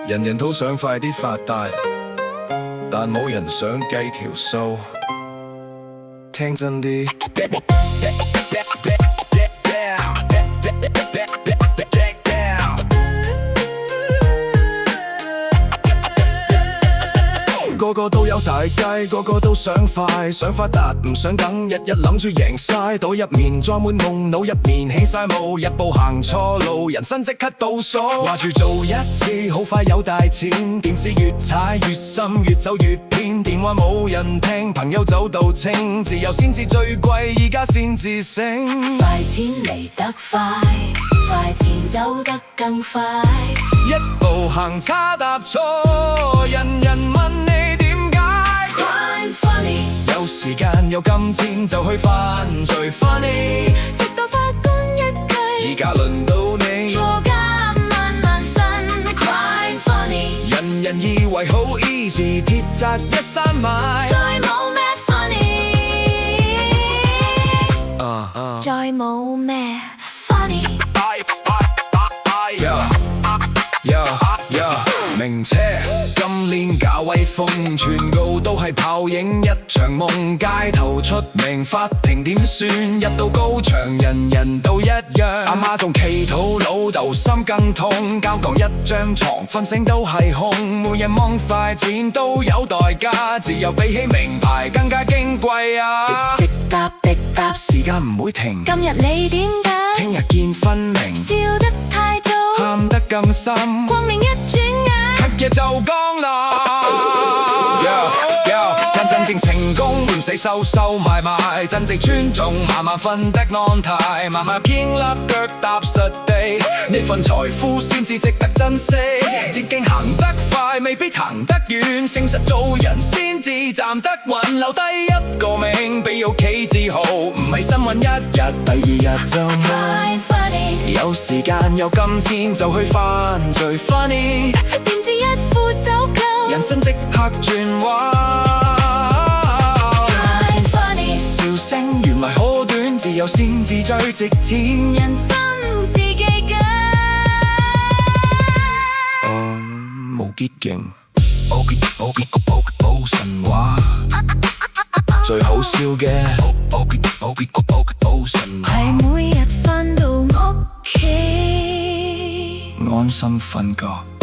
人人都想快啲發達，但冇人想計條數。聽真啲。個個都有大計，個個都想快，想發達唔想等，日日諗住贏晒，袋入面裝滿夢，腦入面起晒霧，一步行錯路，人生即刻倒數。話住做一次，好快有大錢，點知越踩越深，越走越偏，電話冇人聽，朋友走到清，自由先至最貴，而家先至醒。快錢嚟得快，快錢走得更快，一步行差踏錯，人人問你點解。Crime Funny， 有時間有金錢就去犯罪 Funny， 直到法官一句，而家輪到你坐監萬萬辛。Crime Funny， 人人以為好 easy， 鐵閘一閂埋，再冇咩 funny，再冇咩 funny。名車今年搞威風，全澳都係泡影一場夢，街頭出名法庭點算？一到高場人人都一樣，阿媽仲祈禱老豆心更痛，交降一張床瞓醒都係空，每日望快錢都有代價，自由比起名牌更加矜貴啊！滴答滴答，時間唔會停，今日你點解？聽日見分明，笑得太早，喊得更深，光明一轉眼，黑夜就降臨。真正成功唔使收收埋埋，真正尊重慢慢分得安泰，慢慢偏粒腳踏實地，呢份財富先至值得珍惜。捷徑行得快未必行得遠，誠實做人先至站得穩，留低一個名俾屋企自豪，唔係新聞一日，第二日就冇。Crime Funny， 有時間有金錢就去犯罪 Funny， 點知一副手銬，人生即刻轉彎。笑聲原來可短，自由先至最值錢，人生自己揀。無捷徑，冇神話，最好笑嘅，冇神話，係每日返到屋企，安心瞓覺。